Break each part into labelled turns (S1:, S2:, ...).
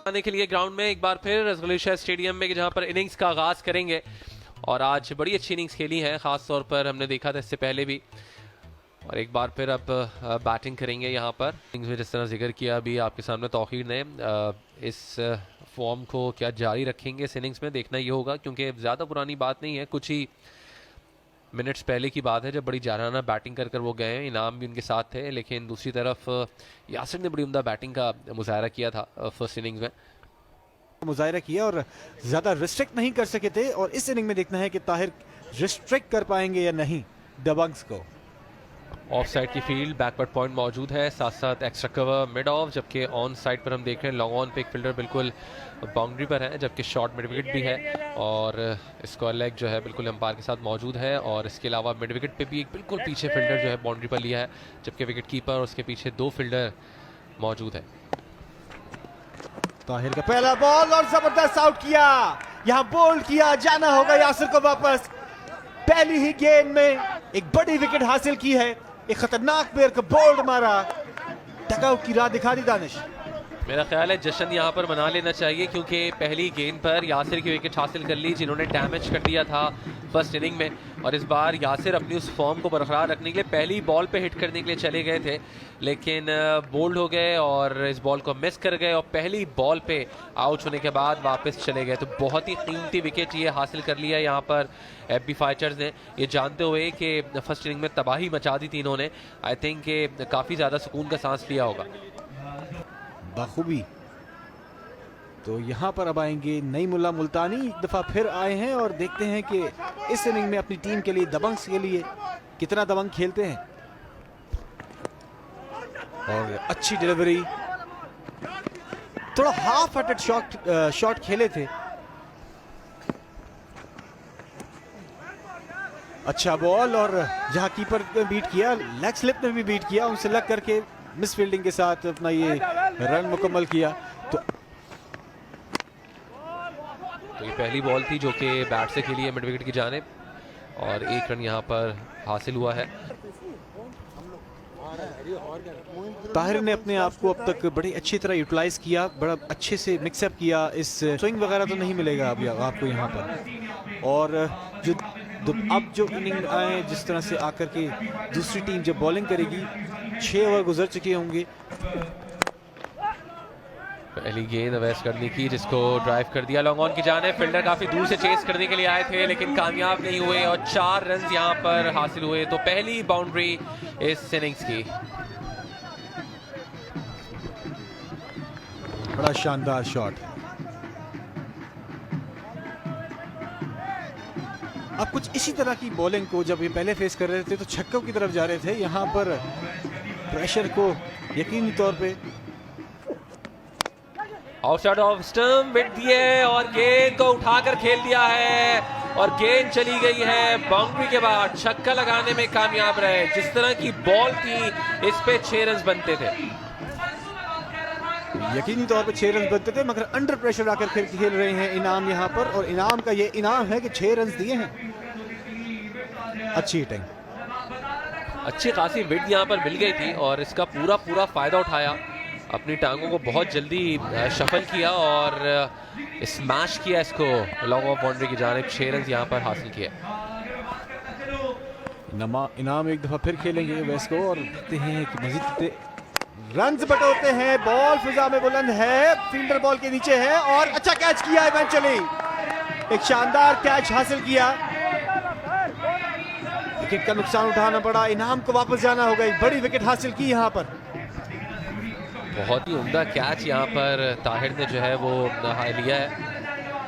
S1: आने के लिए ग्राउंड में एक बार फिर रसगुल्ला स्टेडियम में, जहां पर इनिंग्स का आगाज करेंगे। और आज बड़ी अच्छी इनिंग्स खेली है, खास तौर पर हमने देखा था इससे पहले भी। और एक बार फिर अब बैटिंग करेंगे यहाँ पर। इनिंग्स में जिस तरह जिक्र किया अभी आपके सामने तौहीर ने, इस फॉर्म को क्या जारी रखेंगे इस इनिंग्स में, देखना ये होगा। क्योंकि ज़्यादा पुरानी बात नहीं है, कुछ ही मिनट्स पहले की बात है जब बड़ी जाराना बैटिंग कर वो गए हैं। इनाम भी उनके साथ थे, लेकिन दूसरी तरफ यासिर ने बड़ी उम्दा बैटिंग का मुजाहरा किया था फर्स्ट इनिंग्स में।
S2: मुजाहरा किया और ज़्यादा रिस्ट्रिक्ट नहीं कर सके थे। और इस इनिंग में देखना है कि ताहिर रिस्ट्रिक्ट कर पाएंगे या नहीं दबंग्स को।
S1: ऑफ साइड की फील्ड, बैकवर्ड पॉइंट मौजूद है, साथ साथ एक्स्ट्रा कवर मिड ऑफ। जबकि ऑन साइड पर हम देख रहे हैं लॉन्ग ऑन पे एक फील्डर बिल्कुल बाउंड्री पर है, जबकि शॉर्ट मिड विकेट भी है। और स्क्वायर लेग जो है बिल्कुल अंपायर के साथ मौजूद है। और इसके अलावा मिड विकेट पे भी एक बिल्कुल पीछे फील्डर जो है बाउंड्री पर लिया है, जबकि विकेट कीपर और उसके पीछे 2 फील्डर मौजूद है।
S2: ताहिर का पहला बॉल और जबरदस्त आउट किया, यहां बोल्ड किया, जाना होगा यासिर को वापस। पहली ही गेंद में एक बड़ी विकेट हासिल की है, एक खतरनाक पेयर का बोल्ड मारा, डगआउट की राह दिखा दी दानिश।
S1: मेरा ख्याल है जश्न यहाँ पर मना लेना चाहिए, क्योंकि पहली गेंद पर यासिर की विकेट हासिल कर ली, जिन्होंने डैमेज कर दिया था फर्स्ट इनिंग में। और इस बार यासिर अपनी उस फॉर्म को बरकरार रखने के लिए पहली बॉल पे हिट करने के लिए चले गए थे, लेकिन बोल्ड हो गए और इस बॉल को मिस कर गए। और पहली बॉल पे आउट होने के बाद वापस चले गए। तो बहुत ही कीमती विकेट ये हासिल कर लिया यहाँ पर एफबी फाइटर्स ने, ये जानते हुए कि फर्स्ट इनिंग में तबाही मचा दी थी इन्होंने। आई थिंक कि काफ़ी ज़्यादा सुकून का सांस लिया होगा
S2: बखूबी। तो यहाँ पर अब आएंगे नई मुल्ला मुल्तानी, एक दफ़ा फिर आए हैं और देखते हैं कि इस इनिंग में अपनी टीम के लिए, दबंग्स के लिए कितना दबंग खेलते हैं। और अच्छी डिलीवरी, थोड़ा हाफ हार्टेड शॉट खेले थे। अच्छा बॉल, और जहां कीपर ने बीट किया, लेग स्लिप ने भी बीट किया, उनसे लग करके मिस फील्डिंग के साथ अपना ये रन मुकम्मल किया। तो
S1: ये पहली बॉल थी जो कि बैट से खेली है मिड विकेट की जानिब, और एक रन यहाँ पर हासिल हुआ है।
S2: ताहिर ने अपने आप को अब तक बड़ी अच्छी तरह यूटिलाइज किया, बड़ा अच्छे से मिक्सअप किया। इस स्विंग वगैरह तो नहीं मिलेगा अभी आपको यहाँ पर। और अब जो इनिंग आए, जिस तरह से आकर के दूसरी टीम जब बॉलिंग करेगी, 6 ओवर गुजर चुके होंगे।
S1: पहली गेंद अवैस करने की, जिसको ड्राइव कर दिया लॉन्ग ऑन की जाने। फील्डर काफी दूर से चेस करने के लिए आए थे, लेकिन कामयाब नहीं हुए और 4 रन यहाँ पर हासिल हुए। तो पहली बाउंड्री इस इनिंग्स की।
S2: बड़ा शानदार शॉट। अब कुछ इसी तरह की बॉलिंग को जब ये पहले फेस कर रहे थे तो छक्कों की तरफ जा रहे थे, यहाँ पर प्रेशर को यकीनी तौर पे
S1: आउटसाइड ऑफ स्टंप बिट दिए और गेंद को उठाकर खेल दिया है, और गेंद चली गई है बाउंड्री के बाद। छक्का लगाने में कामयाब रहे। जिस तरह की बॉल थी, इस पे 6 रन बनते थे,
S2: यकीनी तौर पे 6 रन बनते थे, मगर अंडर प्रेशर आकर खेल रहे हैं इनाम यहाँ पर। और इनाम का ये इनाम है कि 6 रन दिए हैं। अच्छी हिटिंग,
S1: अच्छी खासी विड यहाँ पर मिल गई थी, और इसका पूरा फायदा उठाया। अपनी टांगों को बहुत जल्दी शफल किया और स्मैश किया इसको लॉन्ग ऑफ बाउंड्री की जानिब। 6 रन यहाँ पर हासिल किए।
S2: इनाम एक दफा फिर खेलेंगे वेस्ट को, और देखते हैं कि मजीद रन्स बटोरते हैं। बॉल फिजा में बुलंद है, फील्डर बॉल के नीचे है, और अच्छा कैच किया इवेंचुअली, एक शानदार कैच हासिल किया। विकेट का नुकसान उठाना पड़ा, इनाम को वापस जाना होगा। एक बड़ी विकेट हासिल की यहाँ पर।
S1: बहुत ही उम्दा कैच यहाँ पर ताहिर ने जो है वो लिया है।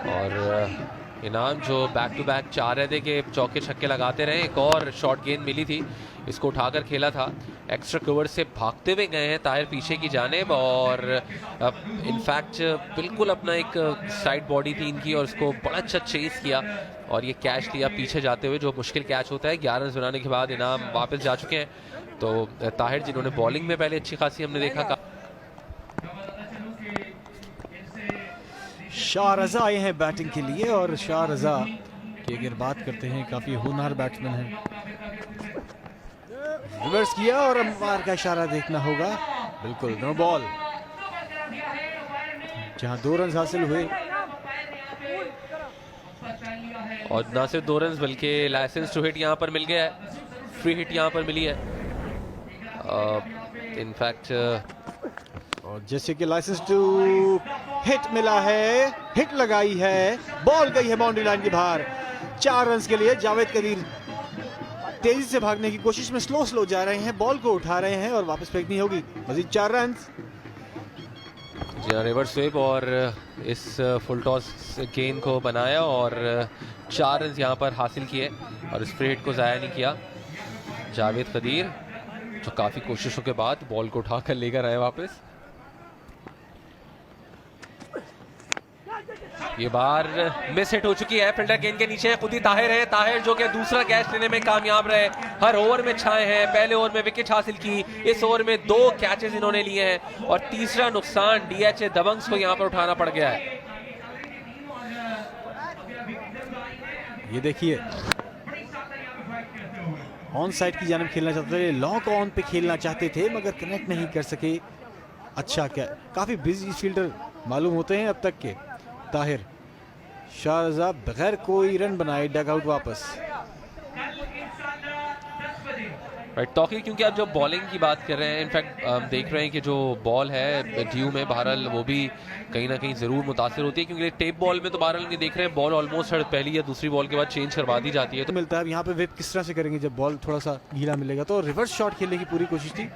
S1: और इनाम जो बैक टू बैक चाह रहे थे कि चौके छक्के लगाते रहे। एक और शॉर्ट गेंद मिली थी, इसको उठाकर खेला था। एक्स्ट्रा कवर से भागते हुए गए हैं ताहिर पीछे की जानिब, और इनफैक्ट बिल्कुल अपना एक साइड बॉडी थी इनकी, और उसको बड़ा अच्छा चेस किया और ये कैच लिया पीछे जाते हुए, जो मुश्किल कैच होता है। 11 रन बनाने के बाद इनाम वापस जा चुके हैं। तो ताहिर, जिन्होंने बॉलिंग में पहले अच्छी खासी हमने देखा।
S2: शाह रजा आए हैं बैटिंग के लिए, और शाह रजा की अगर बात करते हैं, काफी होनहार बैट्समैन हैं। रिवर्स किया और अंपायर का इशारा देखना होगा। बिल्कुल नो बॉल। जहां 2 रन हासिल हुए।
S1: और ना सिर्फ 2 रन बल्कि लाइसेंस टू हिट यहाँ पर मिल गया है, फ्री हिट यहाँ पर मिली है। इनफैक्ट
S2: और जैसे कि लाइसेंस टू हिट मिला है, हिट लगाई है, बॉल गई है बाउंड्री लाइन के बाहर। 4 रन के लिए जावेद कदीर तेजी से भागने की कोशिश में स्लो जा रहे हैं, बॉल को उठा रहे हैं और वापस फेंकनी होगी। मजीद 4 रन।
S1: जी हाँ, रिवर्स स्वीप और इस फुल टॉस गेंद को बनाया और 4 रन यहाँ पर हासिल किए और इस फ्री हिट को ज़ाया नहीं किया। जावेद कदीर जो काफ़ी कोशिशों के बाद बॉल को उठाकर लेकर आए वापस। ये बार मिस हिट हो चुकी है, फील्डर गेंद के नीचे खुद ही ताहिर है। ताहिर जो कि दूसरा कैच लेने में कामयाब रहे, हर ओवर में छाए हैं। पहले ओवर में विकेट हासिल की, इस ओवर में 2 कैचेस इन्होंने लिए हैं और तीसरा नुकसान डीएचए दबंग्स को यहां पर उठाना पड़ गया है।
S2: ये देखिए ऑन साइड की जानिब खेलना चाहते थे, लॉन्ग ऑन पे खेलना चाहते थे मगर कनेक्ट नहीं कर सके। अच्छा, क्या काफी बिजी फील्डर मालूम होते हैं अब तक के। ताहिर शाहरज़ा बगैर कोई रन बनाए डग आउट वापस।
S1: राइट टॉकी, क्योंकि आप जो बॉलिंग की बात कर रहे हैं, इनफैक्ट हम देख रहे हैं कि जो बॉल है ड्यू में बहरहाल वो भी कहीं ना कहीं ज़रूर मुतासिर होती है, क्योंकि टेप बॉल में तो बहरहाल देख रहे हैं बॉल ऑलमोस्ट पहली या दूसरी बॉल के बाद चेंज करवा दी जाती है।
S2: तो मिलता है यहाँ पे विप किस तरह से करेंगे जब बॉल थोड़ा सा गीला मिलेगा। तो रिवर्स शॉट खेलने की पूरी कोशिश थी,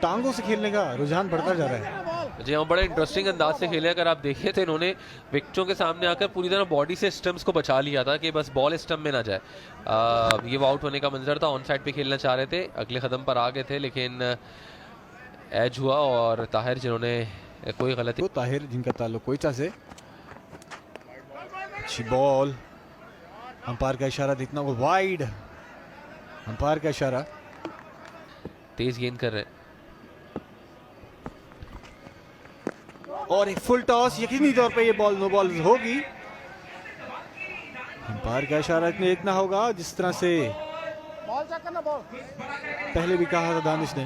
S2: टांगों से खेलने का रुझान बढ़ता जा रहा है।
S1: जी हाँ, बड़े इंटरेस्टिंग अंदाज से खेले। अगर आप देखें तो इन्होंने विकेटों के सामने आकर पूरी तरह बॉडी से स्टंप्स को बचा लिया था कि बस बॉल स्टंप में ना जाए। ये वो आउट होने का मंजर था, ऑन साइड पे खेलना चाह रहे थे, अगले कदम पर आ गए थे लेकिन एज हुआ और ताहिर जिन्होंने कोई गलती।
S2: तो ताहिर जिनका ताल्लुक कोयटा से, अच्छी बॉल, अंपायर का इशारा देखना वो वाइड, अंपायर का इशारा।
S1: तेज गेंद कर रहे हैं
S2: और एक फुल टॉस, यकीनी तौर पे ये बॉल नो बॉल होगी। अंपायर का इशारा देखना होगा, जिस तरह से पहले भी कहा था दानिश ने।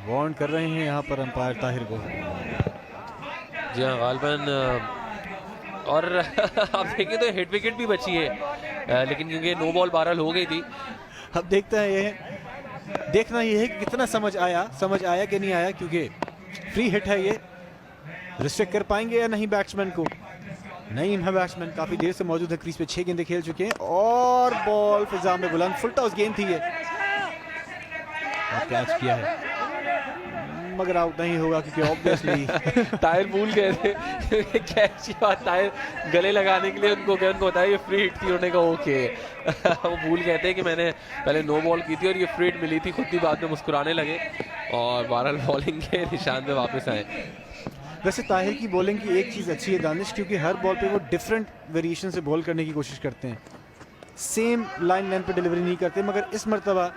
S2: वार्न कर रहे हैं यहाँ पर अंपायर ताहिर को।
S1: जी हाँ, गालबन और आप देखें तो हिट विकेट भी बची है लेकिन क्योंकि नो बॉल बहरहाल हो गई थी।
S2: अब देखते हैं, ये देखना ये है कि कितना समझ आया कि नहीं आया, क्योंकि फ्री हिट है। ये रिस्ट्रिक्ट कर पाएंगे या नहीं बैट्समैन को। नईम है बैट्समैन, काफी देर से मौजूद है क्रीज पे, 6 गेंदें खेल चुके हैं और बॉल फिजा में बुलंद, फुल टॉस गेंद थी ये, कैच किया है मगर आउट नहीं होगा क्योंकि ऑब्वियसली
S1: ताहिर भूल गए थे कैच की बात। ताहिर गले लगाने के लिए उनको बताया ये फ्री हिट थी, उन्होंने कहा ओके। वो भूल गए थे कि मैंने पहले नो बॉल की थी और ये फ्री हिट मिली थी, खुद भी बाद में मुस्कुराने लगे और बहरहाल बॉलिंग के निशान पे वापस आए।
S2: वैसे ताहिर की बॉलिंग की एक चीज़ अच्छी है दानिश, क्योंकि हर बॉल पे वो डिफरेंट वेरिएशन से बॉल करने की कोशिश करते हैं, सेम लाइन लेंथ पे डिलीवरी नहीं करते। मगर इस मरतबा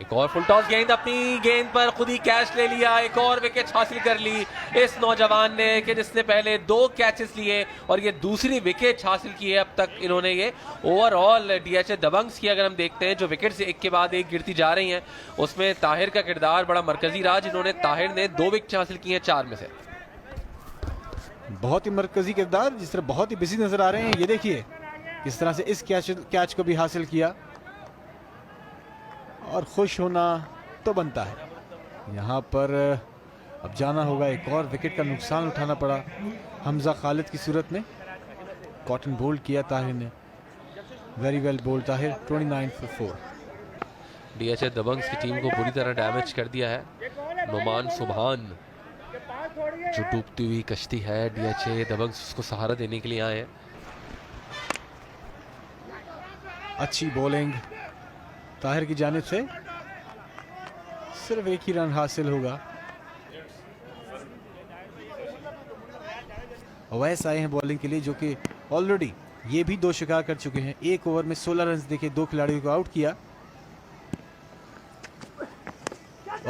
S1: एक और फुल टॉस गेंद, अपनी गेंद पर खुद ही कैच ले लिया, एक और विकेट हासिल कर ली इस नौजवान ने कि जिसने पहले 2 कैचेस लिए और ये दूसरी विकेट हासिल की है अब तक इन्होंने। ये ओवरऑल डीएचए दबंग्स की अगर हम देखते हैं, जो विकेट्स एक के बाद एक गिरती जा रही हैं, उसमें ताहिर का किरदार बड़ा मरकजी रहा, जिन्होंने ताहिर ने 2 विकेट हासिल की हैं 4 में से।
S2: बहुत ही मरकजी किरदार, जिस तरह बहुत ही बिजी नजर आ रहे हैं। ये देखिए किस तरह से इस कैच को भी हासिल किया और खुश होना तो बनता है। यहाँ पर अब जाना होगा, एक और विकेट का नुकसान उठाना पड़ा हमजा खालिद की सूरत में। कॉटन बोल्ड किया ताहिर ने, very well bowled Tahir, 29 for 4।
S1: DHA Dabangs की टीम को बुरी तरह डैमेज कर दिया है। नुमान सुबहान जो डूबती हुई कश्ती है, डीएचए दबंग्स उसको सहारा देने के लिए आए हैं।
S2: अच्छी बॉलिंग ताहिर की जानिब से, सिर्फ एक ही रन हासिल होगा। अवैस आए हैं बॉलिंग के लिए, जो कि ऑलरेडी ये भी 2 शिकार कर चुके हैं। 1 ओवर में 16 रन देके 2 खिलाड़ियों को आउट किया।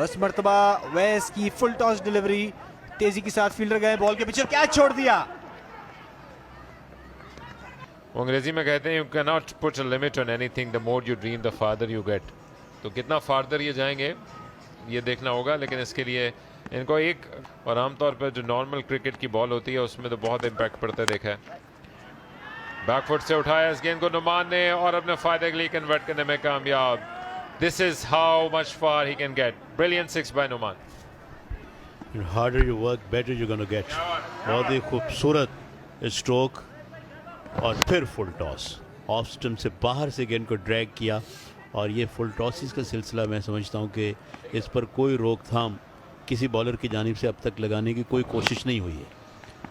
S2: इस मर्तबा अवैस की फुल टॉस डिलीवरी, तेजी के साथ फील्डर गए बॉल के पीछे, कैच छोड़ दिया।
S3: वो अंग्रेजी में कहते हैं you can not put a limit on anything, the more you dream the farther you get. तो कितना फार्दर ये जाएंगे ये देखना होगा, लेकिन इसके लिए इनको एक, और आमतौर पर जो नॉर्मल क्रिकेट की बॉल होती है उसमें तो बहुत इम्पैक्ट पड़ता है देखा है। बैकफुट से उठाया इस गेंद को नुमान ने और अपने फायदे के लिए कन्वर्ट करने में कामयाब। This is how much far he can get. Brilliant 6 by Numan.
S4: Harder you work better you gonna get. बहुत ही खूबसूरत स्ट्रोक और फिर फुल टॉस। ऑफ स्टंप से बाहर से गेंद को ड्रैग किया और ये फुल टॉसिस का सिलसिला मैं समझता हूँ कि इस पर कोई रोकथाम किसी बॉलर की जानिब से अब तक लगाने की कोई कोशिश नहीं हुई है।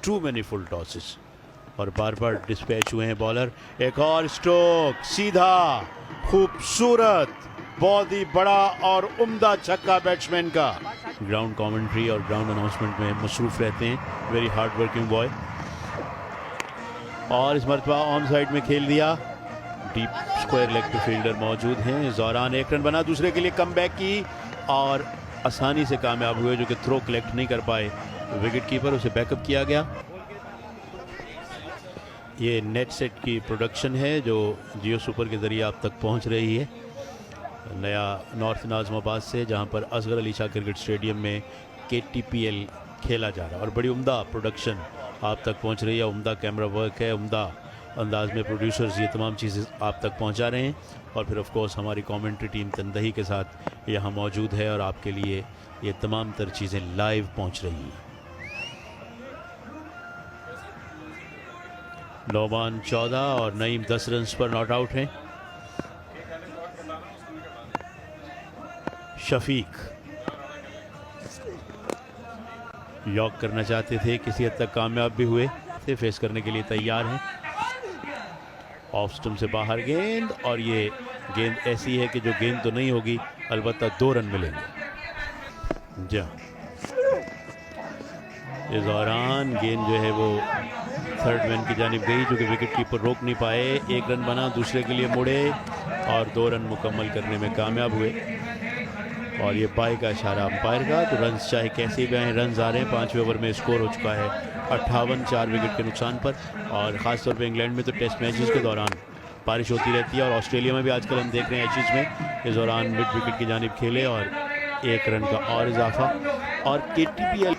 S4: टू मैनी फुल टॉसिस और बार बार डिस्पैच हुए हैं बॉलर। एक और स्ट्रोक सीधा, खूबसूरत, बहुत ही बड़ा और उम्दा छक्का बैट्समैन का। ग्राउंड कमेंट्री और ग्राउंड अनाउंसमेंट में मसरूफ रहते हैं, वेरी हार्ड वर्किंग बॉय। और इस मरतबा ऑन साइड में खेल दिया। डीप स्क्वायर लेग पे फील्डर मौजूद हैं। ज़ोरान 1 रन बना, दूसरे के लिए कमबैक की और आसानी से कामयाब हुए, जो कि थ्रो कलेक्ट नहीं कर पाए विकेट कीपर, उसे बैकअप किया गया। ये नेट सेट की प्रोडक्शन है जो जियो सुपर के ज़रिए आप तक पहुंच रही है, नया नॉर्थ नाज़माबाद से, जहां पर असगर अली शाह क्रिकेट स्टेडियम में KTPL खेला जा रहा है और बड़ी उम्दा प्रोडक्शन आप तक पहुंच रही है। उम्दा कैमरा वर्क है, उम्दा अंदाज में प्रोड्यूसर्स ये तमाम चीज़ें आप तक पहुंचा रहे हैं और फिर ऑफ कोर्स हमारी कमेंट्री टीम तंदही के साथ यहाँ मौजूद है और आपके लिए ये तमाम तर चीज़ें लाइव पहुंच रही हैं। नौमान 14 और नईम 10 रन पर नॉट आउट हैं। शफीक यॉक करना चाहते थे, किसी हद तक कामयाब भी हुए थे, फेस करने के लिए तैयार हैं। ऑफ स्टंप से बाहर गेंद और ये गेंद ऐसी है कि जो गेंद तो नहीं होगी, अलबत्ता 2 रन मिलेंगे। जा इस दौरान गेंद जो है वो थर्ड मैन की जानिब गई, जो कि विकेट कीपर रोक नहीं पाए। 1 रन बना, दूसरे के लिए मुड़े और 2 रन मुकम्मल करने में कामयाब हुए। और ये बाई का इशारा अंपायर का, तो रन चाहे कैसे भी आए, रन आ रहे हैं। 5वें ओवर में स्कोर हो चुका है 58, 4 विकेट के नुकसान पर। और ख़ासतौर पे इंग्लैंड में तो टेस्ट मैचेस के दौरान बारिश होती रहती है और ऑस्ट्रेलिया में भी आजकल हम देख रहे हैं एचेस में इस दौरान मिड विकेट की जानिब खेले और 1 रन का और इजाफा। और KTPL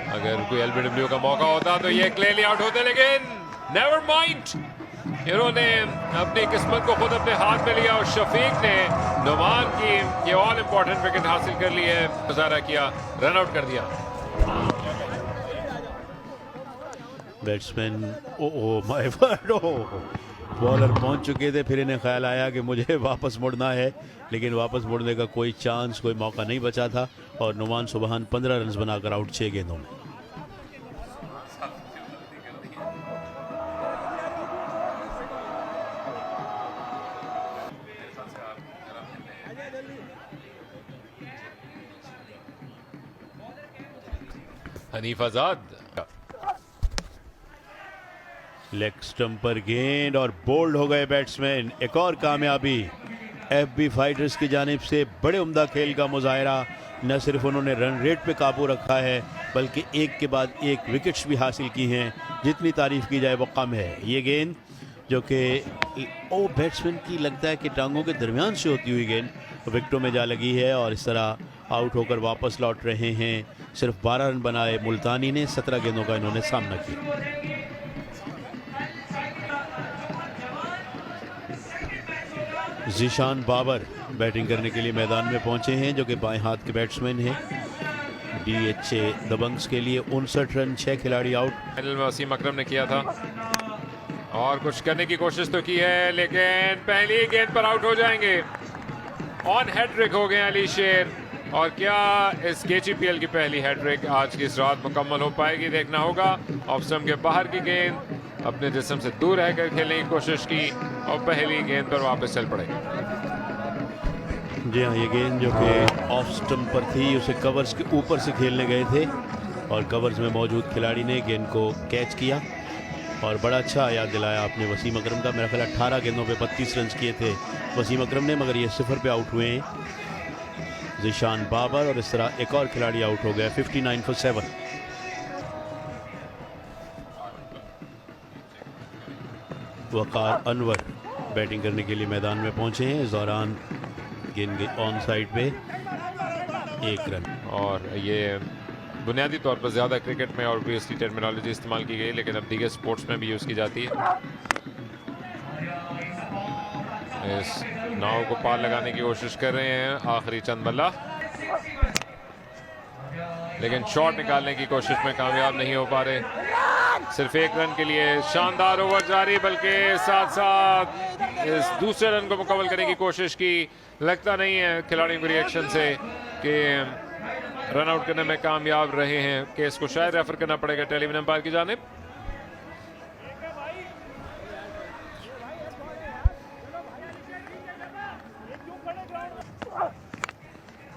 S3: अगर कोई LBW का मौका होता तो ये क्लियरली आउट होते, लेकिन नेवर माइंड, इन्होंने अपनी किस्मत को खुद अपने हाथ में लिया और शफीक ने नुमान की ये ऑल इंपॉर्टेंट विकेट हासिल कर ली है, गुजारा किया, रन आउट कर दिया।
S4: Batsman oh my word, bowler पहुंच चुके थे, फिर इन्हें ख्याल आया कि मुझे वापस मुड़ना है, लेकिन वापस मुड़ने का कोई चांस, कोई मौका नहीं बचा था और नुमान सुबहान 15 रन बनाकर आउट 6 गेंदों में।
S3: हनीफ आजाद
S4: लेग स्टंप पर गेंद और बोल्ड हो गए बैट्समैन। एक और कामयाबी FB फाइटर्स की जानिब से। बड़े उम्दा खेल का मुजाहरा, न सिर्फ उन्होंने रन रेट पे काबू रखा है बल्कि एक के बाद एक विकेट्स भी हासिल की हैं, जितनी तारीफ की जाए वो कम है। ये गेंद जो कि बैट्समैन की लगता है कि टांगों के दरमियान से होती हुई गेंद विकेटों में जा लगी है और इस तरह आउट होकर वापस लौट रहे हैं। सिर्फ 12 रन बनाए मुल्तानी ने, 17 गेंदों का इन्होंने सामना किया। ज़ीशान बाबर बैटिंग करने के लिए मैदान में पहुंचे हैं, जो कि बाएं हाथ के बैट्समैन हैं। DHA दबंग्स के लिए 59 रन, 6 खिलाड़ी आउट।
S3: फाइनल में वसीम अकरम ने किया था और कुछ करने की कोशिश तो की है, लेकिन पहली गेंद पर आउट हो जाएंगे। ऑन हैट्रिक हो गए अली शेर, और क्या इस KTPL की पहली हैट्रिक आज की इस रात मुकम्मल हो पाएगी, देखना होगा। ऑफ स्टंप के बाहर की गेंद अपने जिस्म से दूर रहकर खेलने की कोशिश की और पहली गेंद पर वापस चल पड़े।
S4: जी हाँ, ये गेंद जो कि ऑफ स्टंप पर थी, उसे कवर्स के ऊपर से खेलने गए थे और कवर्स में मौजूद खिलाड़ी ने गेंद को कैच किया और बड़ा अच्छा याद दिलाया आपने वसीम अकरम का। मेरा ख्याल 18 गेंदों पे 32 रन किए थे वसीम अकरम ने, मगर ये 0 पे आउट हुए हैं ज़ीशान बाबर और इस तरह एक और खिलाड़ी आउट हो गया। 59 for 7। वकार अनवर बैटिंग करने के लिए मैदान में पहुंचे हैं। इस दौरान गेंद ऑन साइड पे 1 रन।
S3: और ये बुनियादी तौर पर ज़्यादा क्रिकेट में ऑब्वियसली टर्मिनोलॉजी इस्तेमाल की गई, लेकिन अब दीगर स्पोर्ट्स में भी यूज़ की जाती है। इस नाव को पार लगाने की कोशिश कर रहे हैं आखिरी चंद बल्ला, लेकिन शॉट निकालने की कोशिश में कामयाब नहीं हो पा रहे। सिर्फ 1 रन के लिए शानदार ओवर जारी, बल्कि साथ साथ इस दूसरे रन को मुकम्मल करने की कोशिश की। लगता नहीं है खिलाड़ियों के रिएक्शन से कि रन आउट करने में कामयाब रहे हैं। केस को शायद रेफर करना पड़ेगा टेलीविजन अंपायर की जानिब।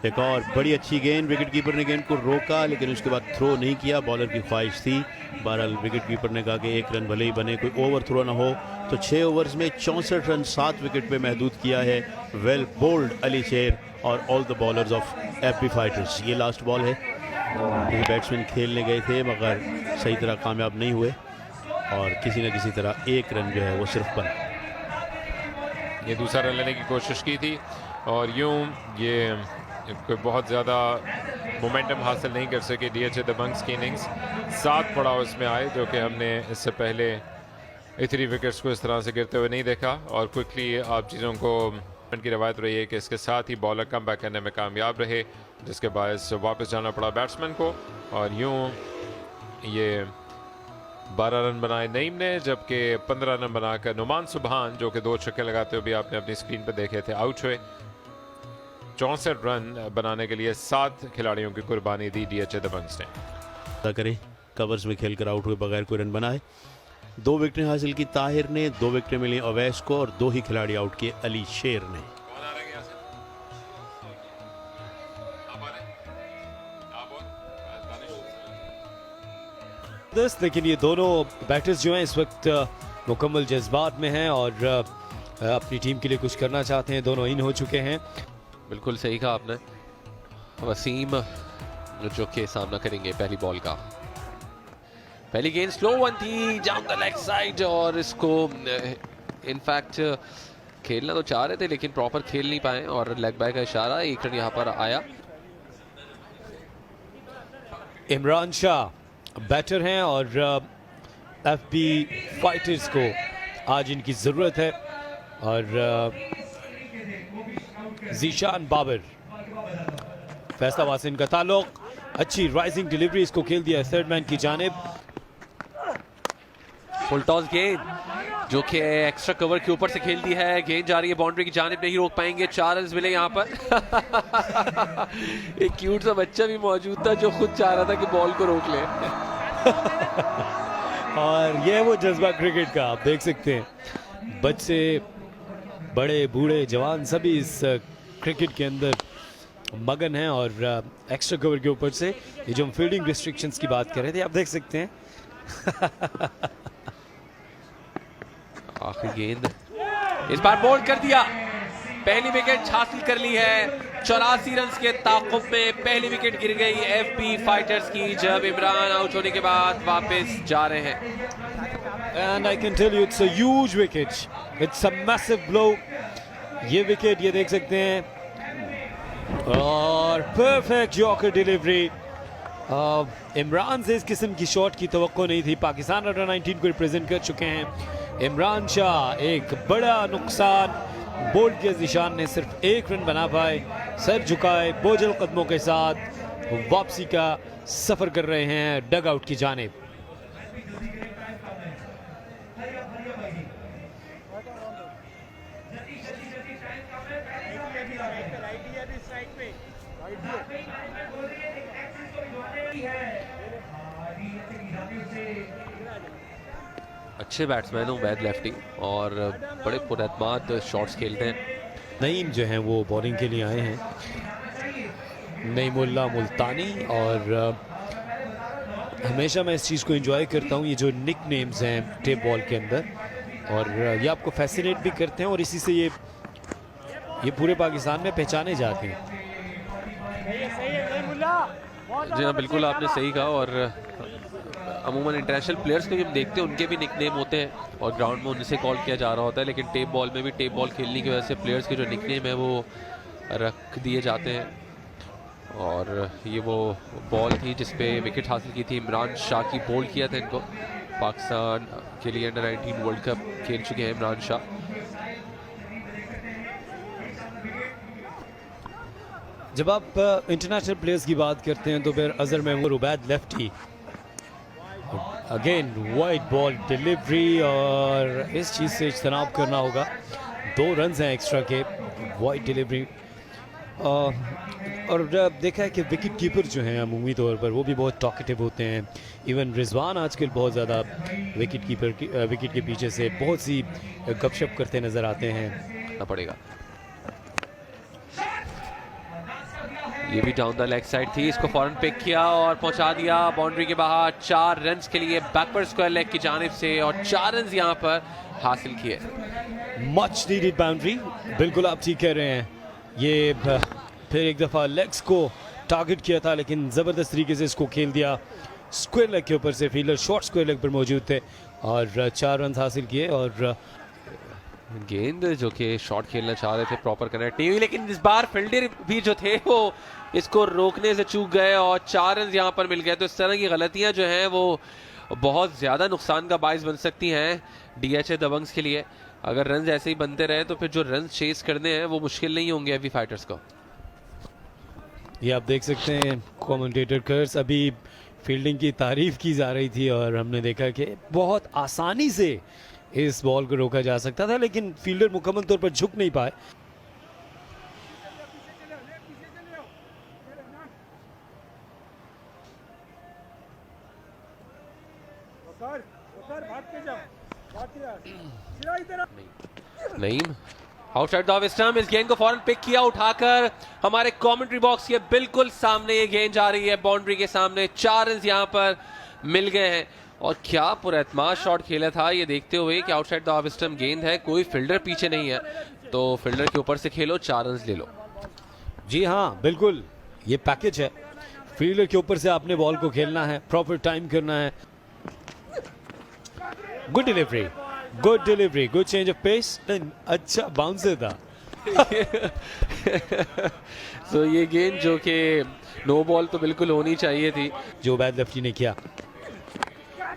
S4: एक और बड़ी अच्छी गेंद, विकेट कीपर ने गेंद को रोका लेकिन उसके बाद थ्रो नहीं किया। बॉलर की ख्वाहिश थी। बहरहाल विकेट कीपर ने कहा कि 1 रन भले ही बने, कोई ओवर थ्रो ना हो। तो 6 ओवर्स में 64 रन 7 विकेट पे महदूद किया है। वेल बोल्ड अली शेर और all the bowlers of FB fighters. ये लास्ट बॉल है। ये बैट्समैन खेलने गए थे मगर सही तरह कामयाब नहीं हुए और किसी न किसी तरह 1 रन जो है वो सिर्फ बना।
S3: ये दूसरा रन लेने की कोशिश की थी और यूं ये कोई बहुत ज़्यादा मोमेंटम हासिल नहीं कर सके डीएचए दबंग्स की इनिंग्स। 7 पड़ाव इसमें आए जो कि हमने इससे पहले इतनी विकेट्स को इस तरह से गिरते हुए नहीं देखा। और क्विकली आप चीज़ों को की रवायत रही है कि इसके साथ ही बॉलर कम बैक करने में कामयाब रहे, जिसके बायस वापस जाना पड़ा बैट्समैन को। और यूं ये 12 रन बनाए नईम ने, जबकि 15 रन बनाकर नुमान सुबहान जो कि 2 छक्के लगाते हुए भी आपने अपनी स्क्रीन पर देखे थे आउट हुए। 64 रन बनाने के लिए 7 खिलाड़ियों की कुर्बानी दी डीएचए दबंग्स ने।
S4: करें कवर्स में खेलकर आउट हुए बगैर कोई रन बनाए। 2 विकेटें हासिल की ताहिर ने, 2 विकेटें मिली अवैस को और 2 ही खिलाड़ी आउट किए अली शेर ने।
S5: लेकिन ये दोनों बैटर्स जो हैं इस वक्त मुकम्मल जज्बात में हैं और अपनी टीम के लिए कुछ करना चाहते हैं। दोनों इन हो चुके हैं।
S1: बिल्कुल सही कहा आपने। वसीम जो के सामना करेंगे पहली बॉल का। पहली गेंद स्लो वन थी डाउन द लेग साइड और इसको इनफैक्ट खेलना तो चाह रहे थे लेकिन प्रॉपर खेल नहीं पाए और लेग बाय का इशारा। 1 रन यहाँ पर आया।
S5: इमरान शाह बैटर हैं और एफबी फाइटर्स को आज इनकी ज़रूरत है। और जीशान बाबर फैसलाबाद से इनका ताल्लुक। अच्छी राइजिंग डिलीवरी, इसको खेल दिया थर्ड मैन की जानिब।
S1: फुल टॉस गेंद जो कि एक्स्ट्रा कवर के ऊपर से खेल दी है। गेंद जा रही है बाउंड्री की जानिब, नहीं रोक पाएंगे। 4 रन मिले यहाँ पर। एक क्यूट सा बच्चा भी मौजूद था जो खुद चाह रहा था कि बॉल को रोक ले।
S5: और ये वो जज्बा क्रिकेट का आप देख सकते हैं। बच्चे बड़े बूढ़े जवान सभी इस क्रिकेट के अंदर मगन हैं। और एक्स्ट्रा कवर के ऊपर से ये जो हम फील्डिंग रिस्ट्रिक्शंस की बात कर रहे थे आप देख सकते हैं।
S1: आखिरी गेंद इस बार बोल्ड कर दिया। पहली विकेट हासिल कर ली है। 84 रन के ताक़ुब में पहली विकेट गिर गई एफबी फाइटर्स की जब इमरान आउट होने के बाद वापस जा रहे हैं।
S5: And I can tell you it's a huge wicket, it's a massive blow. ये विकेट ये देख सकते हैं और परफेक्ट यॉर्कर डिलीवरी। इमरान से इस किस्म की शॉट की तवक्को नहीं थी। पाकिस्तान अंडर 19 को रिप्रेजेंट कर चुके हैं इमरान शाह। एक बड़ा नुकसान, बोल्ड के निशान ने सिर्फ 1 रन बना पाए। सर झुकाए बोझल कदमों के साथ वापसी का सफर कर रहे हैं डग आउट की जानिब।
S1: अच्छे बैट्समैन उबैद लेफ्टी और बड़े पुरअतमाद शॉट्स खेलते हैं।
S5: नईम जो हैं वो बॉलिंग के लिए आए हैं, नईमुल्लाह मुल्तानी। और हमेशा मैं इस चीज़ को एंजॉय करता हूँ, ये जो निक नेम्स हैं टेप बॉल के अंदर, और ये आपको फैसिनेट भी करते हैं और इसी से ये पूरे पाकिस्तान में पहचाने जाते हैं।
S1: जी हाँ, बिल्कुल आपने सही कहा। और अमूमन इंटरनेशनल प्लेयर्स को भी हम देखते हैं, उनके भी निकनेम होते हैं और ग्राउंड में उनसे कॉल किया जा रहा होता है, लेकिन टेप बॉल में भी टेप बॉल खेलने की वजह से प्लेयर्स के जो निकनेम है वो रख दिए जाते हैं। और ये वो बॉल थी जिसपे विकेट हासिल की थी इमरान शाह की, बोल्ड किया था इनको। पाकिस्तान के लिए अंडर 19 वर्ल्ड कप खेल चुके हैं इमरान शाह।
S5: जब आप इंटरनेशनल प्लेयर्स की बात करते हैं तो फिर Azhar Mahmood, Ubaid lefty, again wide ball delivery, और इस चीज़ से इज्तनाब करना होगा। 2 रन हैं एक्स्ट्रा के, वाइड डिलीवरी। और देखा है कि विकेट कीपर जो हैं अमूमी तौर पर वो भी बहुत टॉकेटिव होते हैं। इवन रिजवान आजकल बहुत ज़्यादा विकेट के पीछे से बहुत सी गपशप करते नज़र आते हैं।
S1: करना पड़ेगा। ये भी डाउन द लेग साइड थी, इसको फौरन पिक किया और पहुंचा दिया बाउंड्री के बाहर। 4 रन के लिए बैकवर्ड स्क्वायर लेग की जानिब से, और 4 रन यहां पर हासिल किए।
S5: मच नीडेड बाउंड्री, बिल्कुल आप ठीक कह रहे हैं। ये फिर एक दफ़ा लेग्स को टारगेट किया था, लेकिन ज़बरदस्त तरीके से इसको खेल दिया। स्क्वायर लेग के ऊपर से फील्डर शॉर्ट स्क्वायर लेग पर मौजूद थे और 4 रन हासिल किए। और
S1: गेंद जो कि शॉट खेलना चाह रहे थे, प्रॉपर कनेक्ट नहीं हुई, लेकिन इस बार फील्डर भी जो थे वो इसको रोकने से चूक गए और 4 रन यहाँ पर मिल गए। तो इस तरह की गलतियाँ जो हैं वो बहुत ज़्यादा नुकसान का बायस बन सकती हैं DHA दबंग्स के लिए। अगर रन ऐसे ही बनते रहे तो फिर जो रन चेस करने हैं वो मुश्किल नहीं होंगे अभी फाइटर्स को।
S5: ये आप देख सकते हैं कमेंटेटर कर्स, अभी फील्डिंग की तारीफ की जा रही थी और हमने देखा कि बहुत आसानी से इस बॉल को रोका जा सकता था, लेकिन फील्डर मुकम्मल तौर पर झुक नहीं पाए।
S1: Naeem outside the off stump, इस गेंद को फौरन पिक किया उठाकर हमारे कमेंट्री बॉक्स के बिल्कुल सामने ये गेंद जा रही है, बाउंड्री के सामने। 4 रन यहां पर मिल गए हैं और क्या पुरएतमाद शॉट खेला था, ये देखते हुए कि आउटसाइड द ऑफ स्टंप गेंद है, कोई फील्डर पीछे नहीं है, तो फील्डर के ऊपर से खेलो, 4 रन ले लो।
S5: जी हाँ, बिल्कुल ये पैकेज है। फील्डर के ऊपर से आपने बॉल को खेलना है, प्रॉपर टाइम करना है। Good delivery, good delivery, good change of pace, अच्छा बाउंसर था।
S1: तो ये गेंद जो कि नो बॉल तो बिल्कुल होनी चाहिए थी,
S5: जो उबैद लेफ्टी ने किया।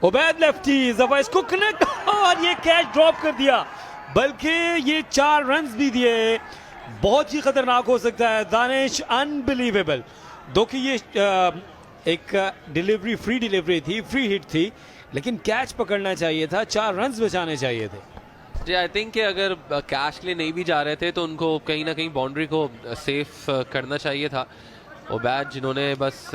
S5: उबैद लेफ्टी जबरदस्त को कनेक्ट और ये कैच ड्रॉप कर दिया, बल्कि ये 4 रन भी दिए। बहुत ही खतरनाक हो सकता है दानिश, अनबिलीवेबल। दो कि ये एक डिलीवरी, फ्री डिलीवरी थी, फ्री हिट थी, लेकिन कैच पकड़ना चाहिए था, 4 रन बचाने चाहिए थे।
S1: जी आई थिंक कि अगर कैच के लिए नहीं भी जा रहे थे तो उनको कहीं ना कहीं बाउंड्री को सेफ करना चाहिए था। उबैद जिन्होंने बस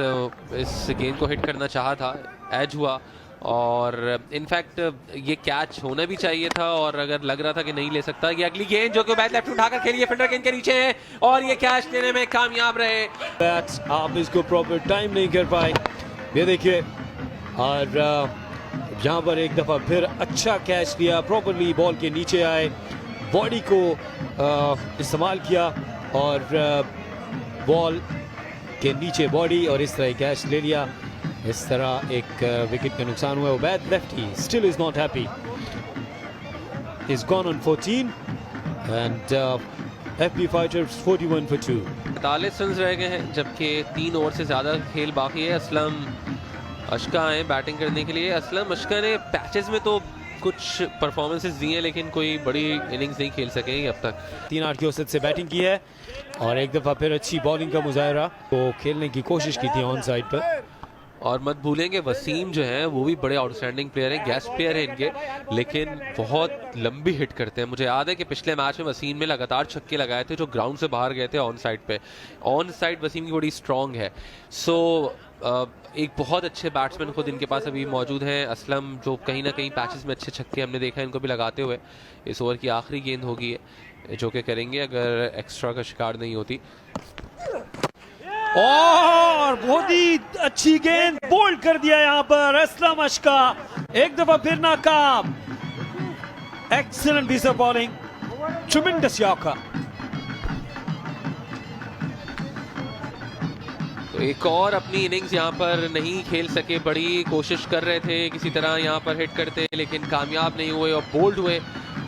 S1: इस गेंद को हिट करना चाहा था, एज हुआ और इनफैक्ट ये कैच होना भी चाहिए था, और अगर लग रहा था कि नहीं ले सकता, ये अगली गेंद जो कि उबैद लेफ्ट उठाकर खेली है, फील्डर गेंद के नीचे है और ये कैच लेने में कामयाब रहे।
S5: आप इसको प्रॉपर टाइम नहीं कर पाए, ये देखिए। और यहाँ पर एक दफ़ा फिर अच्छा कैच लिया, प्रॉपरली बॉल के नीचे आए, बॉडी को इस्तेमाल किया और बॉल के नीचे बॉडी, और इस तरह कैच ले लिया। इस तरह एक विकेट का नुकसान हुआ। Ubaid lefty still is not happy, is gone on 14 and FB fighters 41 for 2।
S1: 45 run रह गए हैं, जबकि 3 ओवर से ज़्यादा खेल बाकी है। असलम अशका आए बैटिंग करने के लिए। असलम अशका ने पैचेस में तो कुछ परफॉर्मेंसेस दी हैं, लेकिन कोई बड़ी इनिंग्स नहीं खेल सके अब तक।
S5: 3 8 की औसत से बैटिंग की है और एक दफ़ा फिर अच्छी बॉलिंग का मुजाहरा, तो खेलने की कोशिश की थी ऑन साइड पर।
S1: और मत भूलेंगे वसीम जो हैं वो भी बड़े आउटस्टैंडिंग प्लेयर हैं, गेस्ट प्लेयर हैं इनके, लेकिन बहुत लंबी हिट करते हैं। मुझे याद है कि पिछले मैच में वसीम ने लगातार छक्के लगाए थे जो ग्राउंड से बाहर गए थे ऑन साइड पे। ऑन साइड वसीम की बड़ी स्ट्रॉन्ग है। सो एक बहुत अच्छे बैट्समैन खुद इनके पास अभी मौजूद हैं। असलम जो कहीं ना कहीं पैचेस में अच्छे छक्के हमने देखा है इनको भी लगाते हुए। इस ओवर की आखिरी गेंद होगी जो कि करेंगे अगर एक्स्ट्रा का शिकार नहीं होती।
S5: और बहुत ही अच्छी गेंद बोल्ड कर दिया यहां पर असलम अशका, एक दफा फिर नाकाम। Excellent piece of bowling, tremendous yorker.
S1: तो एक और अपनी इनिंग्स यहाँ पर नहीं खेल सके, बड़ी कोशिश कर रहे थे किसी तरह यहाँ पर हिट करते, लेकिन कामयाब नहीं हुए और बोल्ड हुए,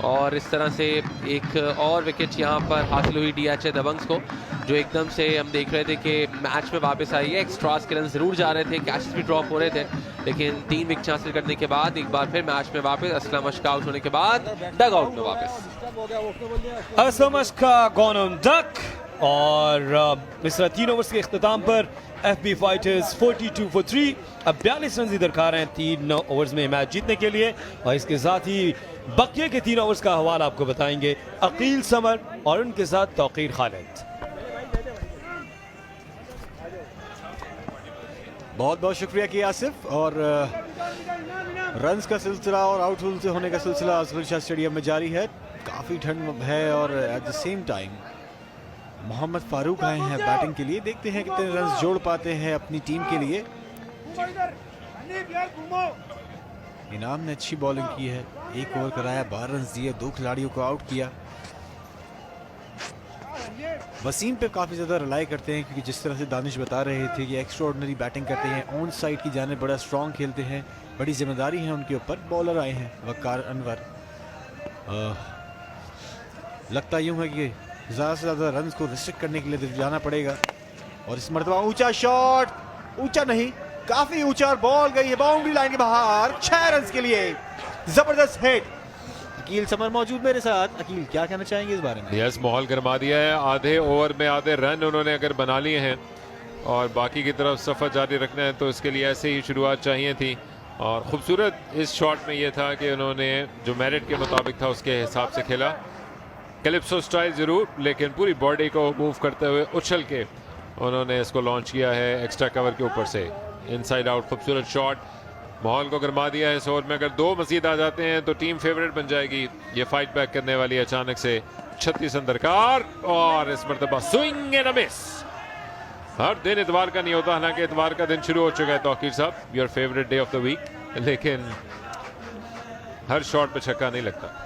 S1: और इस तरह से एक और विकेट यहाँ पर हासिल हुई डीएचए दबंग्स को, जो एकदम से हम देख रहे थे कि मैच में वापस आई है। एक्स्ट्रास के रन जरूर जा रहे थे, कैचेस भी ड्रॉप हो रहे थे, लेकिन 3 विकेट हासिल करने के बाद एक बार फिर मैच में वापस असलम अश्क आउट होने के बाद डग आउट में वापस।
S5: असलम अश्क का गॉन ऑन डक, और मिसरा 3 ओवर्स के इख्तिताम पर एफबी फाइटर्स 42 for 3 अब 42 रन दरकार हैं 3 ओवर्स में मैच जीतने के लिए। और इसके साथ ही बकिया के 3 ओवर्स का हवाला आपको बताएंगे अकील समर और उनके साथ तौकीर खालिद।
S2: बहुत बहुत शुक्रिया किया आसिफ। और रन्स का सिलसिला और आउटफुल से होने का सिलसिला असगर शाह स्टेडियम में जारी है। काफ़ी ठंड है और at the same time Mohammad Farooq आए हैं बैटिंग के लिए। देखते हैं कितने रन्स जोड़ पाते हैं अपनी टीम के लिए। इनाम ने अच्छी बॉलिंग की है, 1 ओवर कराया, 12 रन दिए, 2 खिलाड़ियों को आउट किया। वसीम पे काफ़ी ज़्यादा रिलाई करते हैं, क्योंकि जिस तरह से दानिश बता रहे थे कि एक्स्ट्राऑर्डिनरी बैटिंग करते हैं, ऑन साइड की जाने बड़ा स्ट्रॉन्ग खेलते हैं, बड़ी जिम्मेदारी है उनके ऊपर। बॉलर आए हैं वकार अनवर, लगता यूँ है कि ज़्यादा से ज़्यादा रन को रिस्ट्रिक्ट करने के लिए जाना पड़ेगा। और इस मरतबा ऊंचा शॉट, ऊंचा नहीं काफ़ी ऊंचा, और बॉल गई है बाउंड्री लाइन के बाहर 6 रन के लिए। ज़बरदस्त हिट। अकील समर मौजूद मेरे साथ। अकील, क्या कहना चाहेंगे इस बारे में?
S3: यस, माहौल गरमा दिया है। आधे ओवर में आधे रन उन्होंने अगर बना लिए हैं और बाकी की तरफ सफ़र जारी रखना है, तो इसके लिए ऐसे ही शुरुआत चाहिए थी। और ख़ूबसूरत इस शॉट में यह था कि उन्होंने जो मेरिट के मुताबिक था उसके हिसाब से खेला। कैलिप्सो स्टाइल ज़रूर, लेकिन पूरी बॉडी को मूव करते हुए उछल के उन्होंने इसको लॉन्च किया है एक्स्ट्रा कवर के ऊपर से, इनसाइड आउट। खूबसूरत शॉट, माहौल को गरमा दिया है। इस ओवर में अगर 2 मजीद आ जाते हैं तो टीम फेवरेट बन जाएगी। ये फाइट बैक करने वाली अचानक से 36 रन दरकार, और इस मरतबा स्विंग एंड अ मिस। हर दिन इतवार का नहीं होता, हालांकि इतवार का दिन शुरू हो चुका है तौकीर साहब, your favourite day of the week, लेकिन हर शॉट पे छक्का नहीं लगता।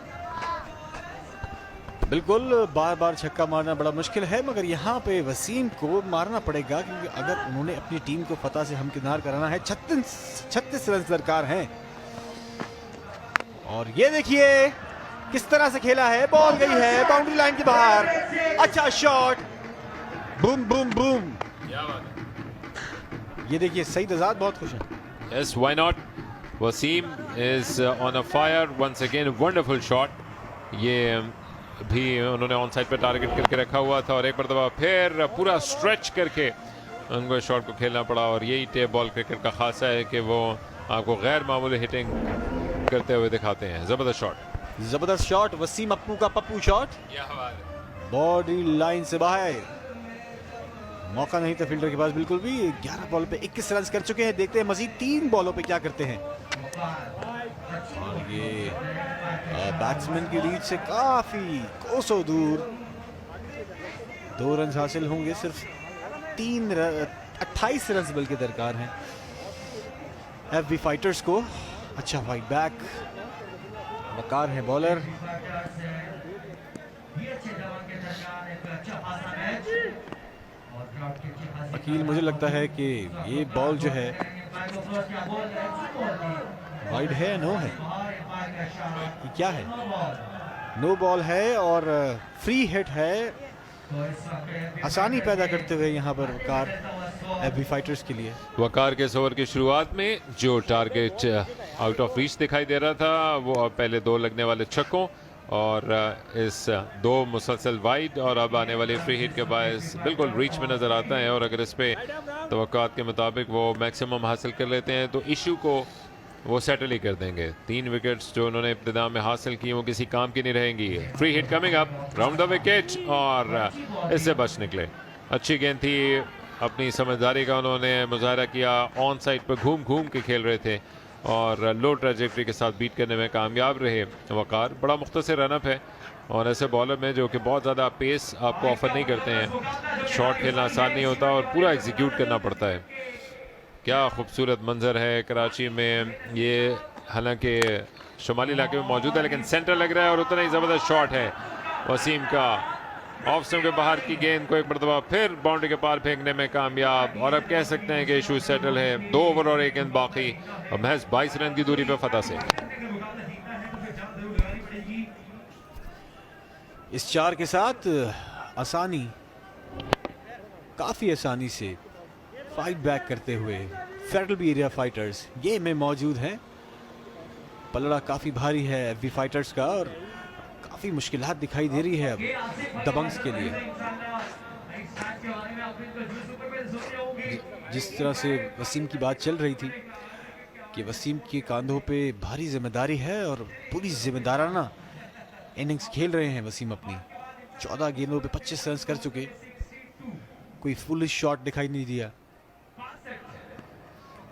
S2: बिल्कुल, बार बार छक्का मारना बड़ा मुश्किल है, मगर यहाँ पे वसीम को मारना पड़ेगा, क्योंकि अगर उन्होंने अपनी टीम को फतह से हमकिनार कराना है। 36 रन दरकार हैं। और ये देखिए किस तरह से खेला है, बॉल गई है बाउंड्री लाइन के बाहर। अच्छा शॉट, बूम बूम बूम। ये देखिए सईद आजाद बहुत खुश है।
S3: Yes, why not? Wasim is on a fire once again, wonderful shot। ये भी उन्होंने ऑन साइड पे टारगेट करके रखा हुआ था, और एक मरतबा फिर पूरा स्ट्रेच करके उनको शॉट को खेलना पड़ा। और यही टेप बॉल क्रिकेट का खासा है कि वो आपको गैर मामूली हिटिंग करते हुए दिखाते हैं। जबरदस्त शॉट,
S2: जबरदस्त शॉट, वसीम अप्पू का पप्पू शॉट, बॉडी लाइन से बाहर। मौका नहीं था फील्डर के पास बिल्कुल भी। 11 बॉल पे 21 रन कर चुके हैं। देखते हैं मजीद 3 बॉलों पे क्या करते हैं। और ये बैट्समैन की लीड से काफी कोसों दूर। 2 रन हासिल होंगे, सिर्फ 28 रन बल्कि दरकार हैं एफबी फाइटर्स को। अच्छा फाइट बैक, वकार है बॉलर। अकील, मुझे लगता है कि ये बॉल जो है वाइड है, नो है, ये क्या है? नो बॉल है और फ्री हिट है। आसानी पैदा करते हुए यहाँ पर वकार एफबी फाइटर्स के लिए।
S3: वकार के इस ओवर की शुरुआत में जो टारगेट आउट ऑफ रीच दिखाई दे रहा था, वो अब पहले 2 लगने वाले छक्कों और इस 2 मुसलसल वाइड और अब आने वाली फ्री हिट के बायस बिल्कुल रीच में नज़र आता है। और अगर इस पे तवक्कात के मुताबिक वो मैक्सिमम हासिल कर लेते हैं तो इशू को वो सेटल ही कर देंगे। 3 विकेट्स जो उन्होंने इब्तिदा में हासिल की वो किसी काम की नहीं रहेंगी। Free hit coming up round the wicket और इससे बच निकले। अच्छी गेंद थी, अपनी समझदारी का उन्होंने मुजाहरा किया। ऑन साइड पर घूम घूम के खेल रहे थे और लो ट्रैजेक्टरी के साथ बीट करने में कामयाब रहे वकार। बड़ा मुख्तसर रनअप है और ऐसे बॉलर में जो कि बहुत ज़्यादा पेस आपको ऑफर नहीं करते हैं, शॉट खेलना आसान नहीं होता और पूरा एग्जीक्यूट करना पड़ता है। क्या खूबसूरत मंजर है कराची में। ये हालांकि शुमाली इलाके में मौजूद है लेकिन सेंटर लग रहा है और उतना ही ज़बरदस्त शॉट है वसीम का। ऑफ स्टंप के बाहर की गेंद को एक मरतबा फिर बाउंड्री के पार फेंकने में कामयाब, और अब कह सकते हैं कि इशू सेटल है। 2 ओवर और 1 गेंद बाकी, और महज 22 रन की दूरी पे फतह से।
S2: इस 4 के साथ आसानी, काफी आसानी से फाइट बैक करते हुए फेडरल बी एरिया फाइटर्स ये में मौजूद हैं। पलड़ा काफी भारी है एफबी फाइटर्स का, और काफी मुश्किलात दिखाई दे रही है अब दबंग्स के लिए। जिस तरह से वसीम की बात चल रही थी कि वसीम के कांधों पे भारी जिम्मेदारी है और पूरी जिम्मेदाराना इनिंग्स खेल रहे हैं वसीम अपनी। 14 गेंदों पे 25 रन कर चुके, कोई फुलिश शॉट दिखाई नहीं दिया,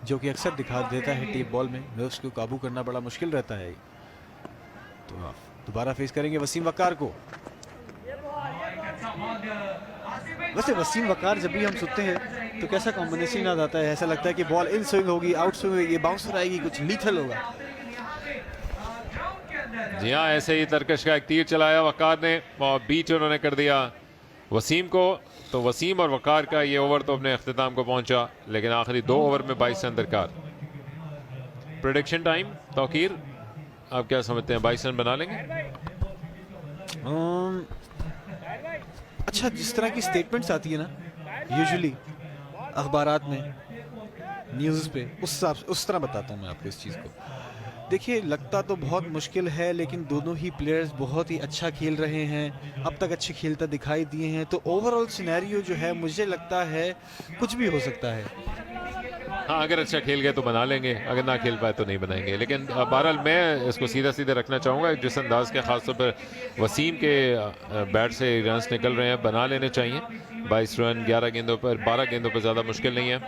S2: जो कि अक्सर दिखा देता है टेप बॉल में। नर्व्स को काबू करना बड़ा मुश्किल रहता है। तो आप दोबारा फेस करेंगे वसीम वकार को। वैसे वसीम वकार जब भी हम सुनते हैं तो कैसा कॉम्बिनेशन याद आता है, ऐसा लगता है कि बॉल इन स्विंग होगी, आउट स्विंग होगी, बाउंसर आएगी, कुछ लीथल होगा।
S3: जी हाँ, ऐसे ही तरकश का एक तीर चलाया वकार ने और बीच उन्होंने कर दिया वसीम को। तो वसीम और वकार का ये ओवर तो अपने अख्तिताम को पहुंचा, लेकिन आखिरी 2 ओवर में 22 रन दरकार। प्रेडिक्शन टाइम तौकीर, आप क्या समझते हैं, 22 रन बना लेंगे?
S2: अच्छा, जिस तरह की स्टेटमेंट्स आती है ना यूजुअली अखबारात में, न्यूज़ पे, उस तरह बताता हूँ मैं आपको इस चीज़ को। देखिए, लगता तो बहुत मुश्किल है, लेकिन दोनों ही प्लेयर्स बहुत ही अच्छा खेल रहे हैं, अब तक अच्छे खेलता दिखाई दिए हैं। तो ओवरऑल सिनेरियो जो है मुझे लगता है कुछ भी हो सकता है।
S3: हाँ, अगर अच्छा खेल गए तो बना लेंगे, अगर ना खेल पाए तो नहीं बनाएंगे। लेकिन बहरहाल मैं इसको सीधा सीधा रखना चाहूँगा, जिस अंदाज के खासतौर पर वसीम के बैट से रन्स निकल रहे हैं, बना लेने चाहिए। 22 रन 11 गेंदों पर, 12 गेंदों पर ज़्यादा मुश्किल नहीं है।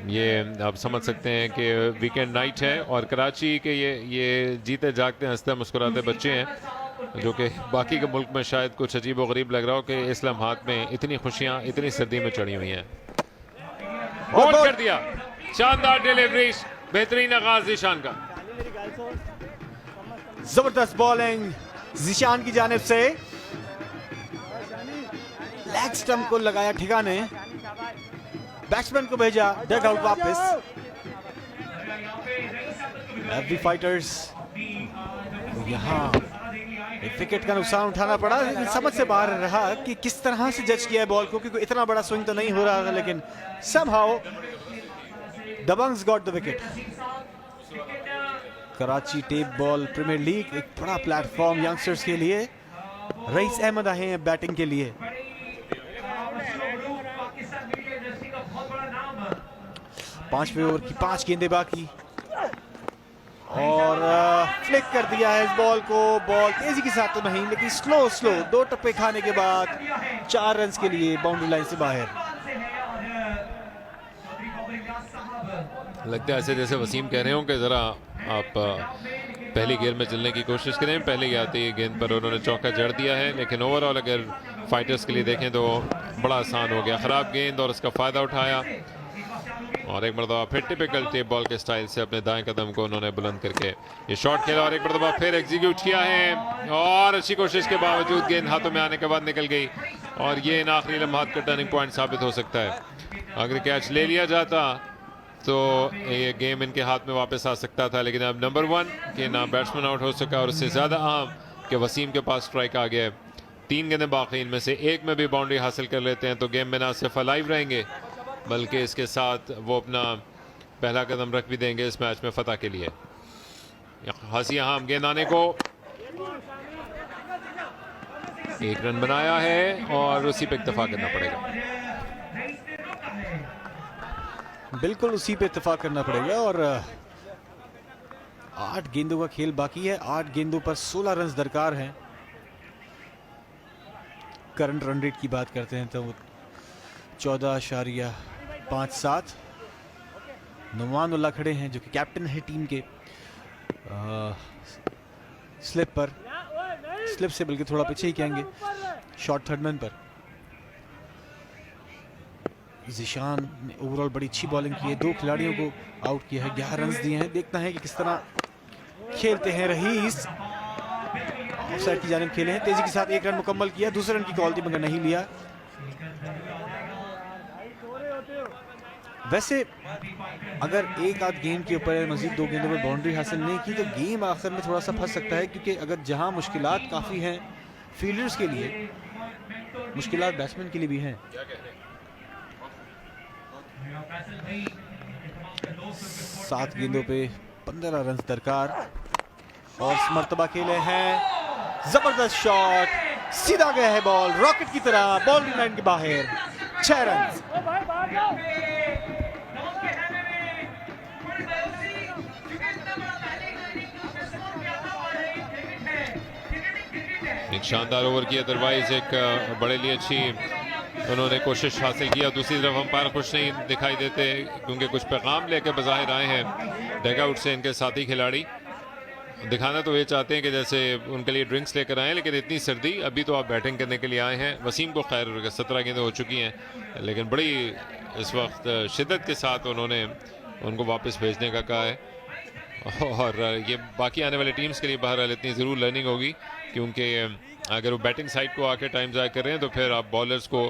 S3: ये आप समझ सकते हैं कि वीकेंड नाइट है और कराची के ये जीते जागते हंसते मुस्कुराते बच्चे हैं, जो कि बाकी के मुल्क में शायद कुछ अजीब व गरीब लग रहा हो कि इस लम्हात में इतनी खुशियाँ इतनी सर्दी में चढ़ी हुई हैं। बॉल कर दिया, शानदार डिलीवरी, बेहतरीन आगाज जीशान का।
S2: जबरदस्त बॉलिंग जीशान की जानिब से, लेग स्टंप को लगाया ठिकाने, बैट्समैन को भेजा डग आउट वापस। एफबी फाइटर्स यहाँ एक विकेट का नुकसान उठाना पड़ा, लेकिन समझ से बाहर रहा कि किस तरह से जज किया है बॉल को, क्योंकि इतना बड़ा स्विंग तो नहीं हो रहा था, लेकिन somehow Dabangs got the wicket. Karachi tape ball premier league एक बड़ा प्लेटफॉर्म यंगस्टर्स के लिए। रईस अहमद आए हैं बैटिंग के लिए। पांचवें ओवर की 5 गेंदें बाकी, और फ्लिक कर दिया है इस बॉल को। बॉल तेजी के साथ तो नहीं, लेकिन स्लो 2 टप्पे खाने के बाद 4 रन के लिए बाउंड्री लाइन से बाहर।
S3: लगता है ऐसे जैसे वसीम कह रहे हो कि जरा आप पहली गेंद में चलने की कोशिश करें। पहले ही आती है गेंद पर उन्होंने चौका जड़ दिया है, लेकिन ओवरऑल अगर फाइटर्स के लिए देखें तो बड़ा आसान हो गया। खराब गेंद और उसका फायदा उठाया, और एक मरतबा फिर टिपिकल टेप बॉल के स्टाइल से अपने दाएं कदम को उन्होंने बुलंद करके ये शॉट खेला, और एक मरतबा फिर एग्जीक्यूट किया है, और अच्छी कोशिश के बावजूद गेंद हाथों में आने के बाद निकल गई, और ये इन आखिरी लम्हात का टर्निंग पॉइंट साबित हो सकता है। अगर कैच ले लिया जाता तो ये गेम इनके हाथ में वापस आ सकता था, लेकिन अब नंबर 1 कि ना बैट्समैन आउट हो सका, और उससे ज़्यादा अहम कि वसीम के पास स्ट्राइक आ गया है। 3 गेंदें बाकी, इनमें से एक में भी बाउंड्री हासिल कर लेते हैं तो गेम में ना सिर्फ अलाइव रहेंगे, बल्कि इसके साथ वो अपना पहला कदम रख भी देंगे इस मैच में फतह के लिए। हंसी हम गेंद आने को 1 रन बनाया है, और उसी पे इत्तेफाक करना पड़ेगा।
S2: बिल्कुल उसी पे इत्तेफाक करना पड़ेगा, और 8 गेंदों का खेल बाकी है। 8 गेंदों पर 16 रन दरकार हैं। करंट रन रेट की बात करते हैं तो 14.57। नुमानुल्लाह खड़े हैं, जो कि कैप्टन है टीम के, स्लिप पर, स्लिप से बल्कि थोड़ा पीछे ही कहेंगे, शॉर्ट थर्डमैन पर। जीशान ने ओवरऑल बड़ी अच्छी बॉलिंग की है, 2 खिलाड़ियों को आउट किया है, 11 रन दिए हैं। देखना है कि किस तरह खेलते हैं रहीस, ऑफसाइड की जानिब खेले हैं। तेजी के साथ एक रन मुकम्मल किया, दूसरे रन की कॉल थी मगर नहीं लिया। वैसे अगर एक आध गेंद के ऊपर मजीद 2 गेंदों पर बाउंड्री हासिल नहीं की तो गेम आखिर में थोड़ा सा फंस सकता है, क्योंकि अगर जहां मुश्किलात काफ़ी हैं फील्डर्स के लिए, मुश्किलात बैट्समैन के लिए भी हैं। 7 गेंदों पे 15 रन दरकार और इस मर्तबा खेले हैं। जबरदस्त शॉट, सीधा गया है बॉल रॉकेट की तरह, बाउंड्री लाइन के बाहर, 6 रन।
S3: एक शानदार ओवर की, अदरवाइज एक बड़े लिए अच्छी उन्होंने कोशिश हासिल किया। दूसरी तरफ अंपायर खुश नहीं दिखाई देते क्योंकि कुछ पैगाम लेकर बज़ाहिर आए हैं डगआउट से इनके साथी खिलाड़ी। दिखाना तो ये चाहते हैं कि जैसे उनके लिए ड्रिंक्स लेकर आए, लेकिन इतनी सर्दी, अभी तो आप बैटिंग करने के लिए आए हैं। वसीम को खैर 17 गेंदें हो चुकी हैं, लेकिन बड़ी इस वक्त शिद्दत के साथ उन्होंने उनको वापस भेजने का कहा है। और ये बाकी आने वाली टीम्स के लिए बहरहाल इतनी ज़रूर लर्निंग होगी, क्योंकि अगर वो बैटिंग साइड को आके टाइम ज़ाया कर रहे हैं तो फिर आप बॉलर्स को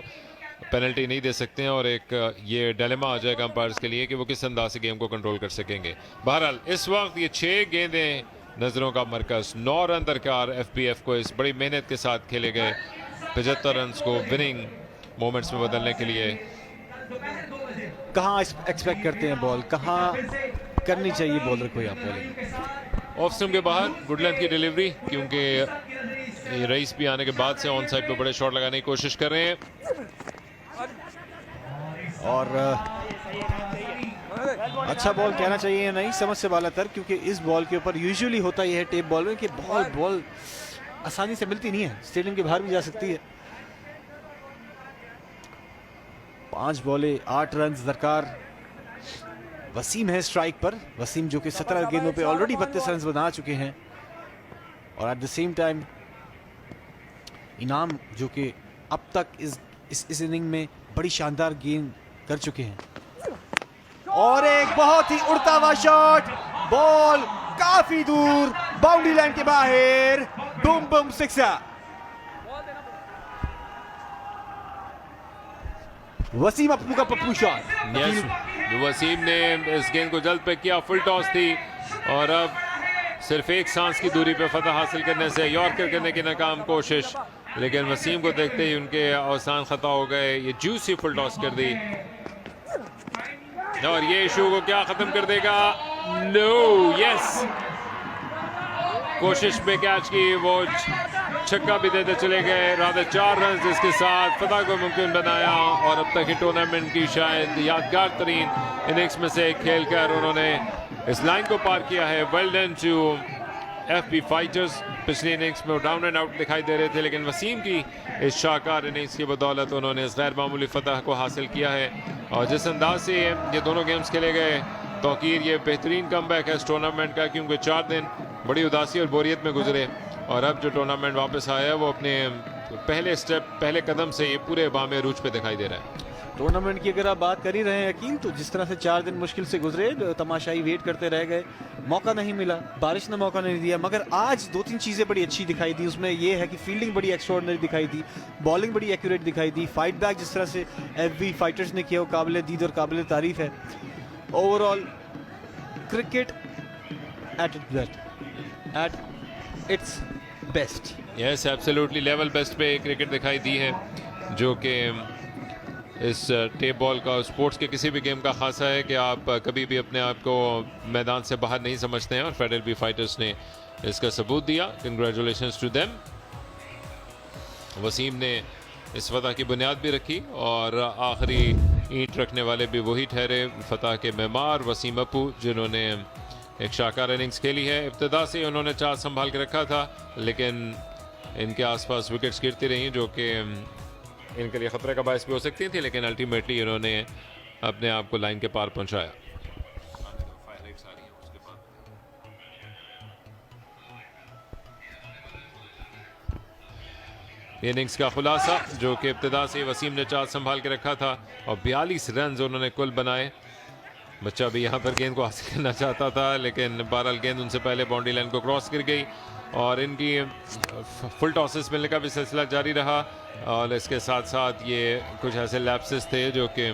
S3: पेनल्टी नहीं दे सकते हैं, और एक ये डिलेमा आ जाएगा अंपायर्स के लिए कि वो किस अंदाज से गेम को कंट्रोल कर सकेंगे। बहरहाल इस वक्त ये 6 गेंदें नज़रों का मरकज़, 9 रन दरकार FPF को इस बड़ी मेहनत के साथ खेले गए 75 रन को विनिंग मोमेंट्स में बदलने के लिए।
S2: कहाँ एक्सपेक्ट करते हैं बॉल, कहाँ करनी चाहिए बॉलर को यहाँ बॉलिंग?
S3: ऑफ स्टंप के बाहर गुड लेंथ की डिलीवरी, क्योंकि ये रईस भी आने के बाद से ऑन साइड पे बड़े शॉट लगाने की कोशिश कर रहे हैं।
S2: और अच्छा बॉल कहना चाहिए या नहीं समझ से बालातर, क्योंकि इस बॉल के ऊपर यूजुअली होता यह है टेप बॉल में कि बॉल आसानी से मिलती नहीं है, स्टेडियम के बाहर भी जा सकती है। 5 बॉले 8 रन दरकार। वसीम है स्ट्राइक पर, वसीम जो कि 17 गेंदों पे ऑलरेडी 32 रन बना चुके हैं, और एट द सेम टाइम इनाम जो कि अब तक इस इनिंग में बड़ी शानदार गेंद कर चुके हैं। और एक बहुत ही उड़ता हुआ शॉट, बॉल काफी दूर बाउंड्री लाइन के बाहर, बूम बूम सिक्सर। वसीम अपू का पप्पू शॉट।
S3: यस, वसीम ने इस गेंद को जल्द पे किया, फुल टॉस थी, और अब सिर्फ एक सांस की दूरी पे फतह हासिल करने से यॉर्कर करने की नाकाम कोशिश, लेकिन वसीम को देखते ही उनके अवसान खता हो गए। ये जूसी फुल टॉस कर दी, और ये इशू को क्या खत्म कर देगा? नो, यस, कोशिश पे कैच की, वो छक्का भी देते चले गए। राधा 4 रन जिसके साथ फतह को मुमकिन बनाया, और अब तक ही टूर्नामेंट की शायद यादगार तरीन इनिंग्स में से खेल कर उन्होंने इस लाइन को पार किया है। Well done to FP fighters. पिछली इनिंग्स में डाउन एंड आउट दिखाई दे रहे थे, लेकिन वसीम की इस शाहकार इनिंग्स की बदौलत उन्होंने इस गैर मामूली फतह को हासिल किया है। और जिस अंदाज से ये दोनों गेम्स खेले गए, तौकीर ये बेहतरीन कमबैक है इस टूर्नामेंट का, क्योंकि 4 दिन बड़ी उदासी और बोरियत में गुजरे, और अब जो टूर्नामेंट वापस आया है वो अपने पहले कदम से ये पूरे बाम अरूज पे दिखाई दे रहा है।
S2: टूर्नामेंट की अगर आप बात कर ही रहे हैं यकीन, तो जिस तरह से 4 दिन मुश्किल से गुजरे, तमाशाई वेट करते रह गए, मौका नहीं मिला, बारिश ने मौका नहीं दिया, मगर आज 2-3 चीज़ें बड़ी अच्छी दिखाई दी। उसमें यह है कि फील्डिंग बड़ी एक्स्ट्राऑर्डिनरी दिखाई दी, बॉलिंग बड़ी एक्यूरेट दिखाई दी, फाइट बैक जिस तरह से FB फाइटर्स ने किया वो काबिल दीद और काबिल तारीफ है। Overall cricket at its best.
S3: Yes, absolutely level best पे क्रिकेट दिखाई दी है, जो कि इस टेप बॉल का स्पोर्ट्स के किसी भी गेम का खासा है कि आप कभी भी अपने आप को मैदान से बाहर नहीं समझते हैं, और फेडरल बी फाइटर्स ने इसका सबूत दिया। Congratulations to them. वसीम ने इस फतह की बुनियाद भी रखी, और आखिरी ईंट रखने वाले भी वही ठहरे, फतह के मेमार वसीम अपू, जिन्होंने एक शाहकार इनिंग्स खेली है। इब्तिदा से उन्होंने चार्ज संभाल के रखा था, लेकिन इनके आसपास विकेट्स गिरती रहीं जो कि इनके लिए ख़तरे का बायस भी हो सकती थी, लेकिन अल्टीमेटली इन्होंने अपने आप को लाइन के पार पहुंचाया। इनिंग्स का खुलासा, जो कि इब्तिदा से वसीम ने चार्ज संभाल के रखा था, और 42 रन उन्होंने कुल बनाए। बच्चा भी यहाँ पर गेंद को हासिल करना चाहता था, लेकिन बहरहाल गेंद उनसे पहले बाउंड्री लाइन को क्रॉस कर गई और इनकी फुल टॉसेस मिलने का भी सिलसिला जारी रहा। और इसके साथ साथ ये कुछ ऐसे लैप्सेस थे जो कि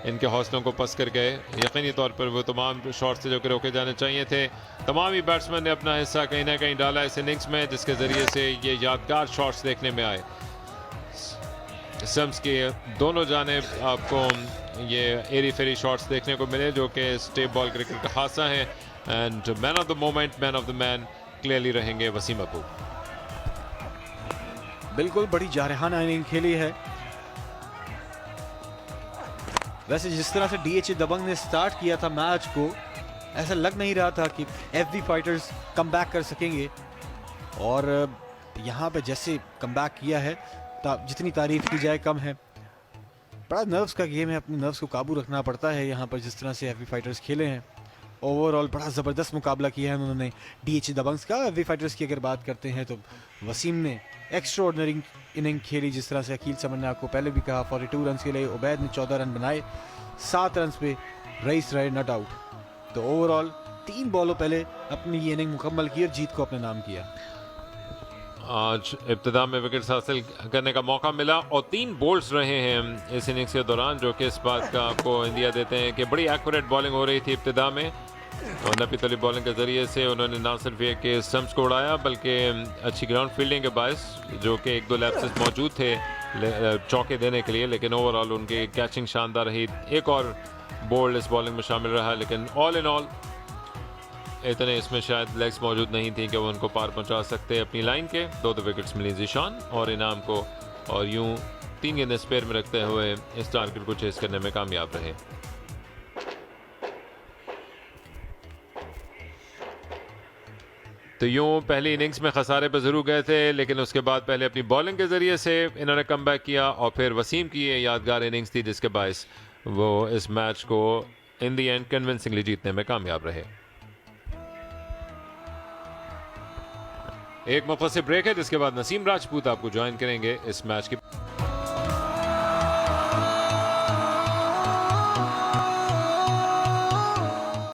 S3: इनके हौसलों को पस कर गए। यकीनी तौर पर वो तमाम शॉट्स थे जो कि रोके जाने चाहिए थे। तमाम ही बैट्समैन ने अपना हिस्सा कहीं ना कहीं डाला इस इनिंग्स में, जिसके ज़रिए से ये यादगार शॉट्स देखने में आए। स्टंप्स के दोनों जानिब आपको ये एरी फेरी शॉट्स देखने को मिले जो कि स्टेप बॉल क्रिकेट का खासा है। And man of the moment, man of the man clearly रहेंगे वसीम अबू।
S2: बिल्कुल बड़ी जारहाना इनिंग खेली है। वैसे जिस तरह से डीएच दबंग ने स्टार्ट किया था मैच को, ऐसा लग नहीं रहा था कि एफबी फाइटर्स कम बैक कर सकेंगे, और यहाँ पे जैसे कम बैक किया है, जितनी तारीफ की जाए कम है। बड़ा नर्व्स का गेम है, अपने नर्व्स को काबू रखना पड़ता है यहाँ पर। जिस तरह से एफबी फाइटर्स खेले हैं, ओवरऑल बड़ा ज़बरदस्त मुकाबला किया है उन्होंने डीएच दबंग्स का। एफबी फाइटर्स की अगर बात करते हैं तो वसीम ने एक्स्ट्रा ऑर्डिनरी इनिंग खेली, जिस तरह से अकील समन्ना को पहले भी कहा। 42 रन के लिए उबैद ने 14 रन बनाए, 7 रन पे रईस रहे नॉट आउट। तो ओवरऑल 3 बॉलों पहले अपनी ये इनिंग मुकम्मल की और जीत को अपने नाम किया।
S3: आज इब्तिदा में विकेट हासिल करने का मौका मिला और 3 बोल्ड्स रहे हैं इस इनिंग्स के दौरान, जो कि इस बात का आपको इंदिया देते हैं कि बड़ी एक्यूरेट बॉलिंग हो रही थी इब्तिदा में। और नबी तली बॉलिंग के ज़रिए से उन्होंने ना सिर्फ ये कि स्टंप्स को उड़ाया, बल्कि अच्छी ग्राउंड फील्डिंग के बायस, जो कि 1-2 लैप्सेस मौजूद थे चौके देने के लिए, लेकिन ओवरऑल उनकी कैचिंग शानदार रही। एक और बोल्ड इस बॉलिंग में शामिल रहा, लेकिन ऑल इन ऑल इतने इसमें शायद लेग्स मौजूद नहीं थी कि वो उनको पार पहुंचा सकते अपनी लाइन के। 2 विकेट्स मिली जीशान और इनाम को, और यूं 3 गेंदें स्पेयर में रखते हुए इस टारगेट को चेस करने में कामयाब रहे। तो यूं पहली इनिंग्स में खसारे पर जरूर गए थे, लेकिन उसके बाद पहले अपनी बॉलिंग के जरिए से इन्होंने कम बैक किया, और फिर वसीम की ये यादगार इनिंग्स थी जिसके बायस वो इस मैच को इन दी एंड कन्विंसिंगली जीतने में कामयाब रहे। एक मुफस्सिल ब्रेक है, जिसके बाद नसीम राजपूत आपको ज्वाइन करेंगे इस मैच की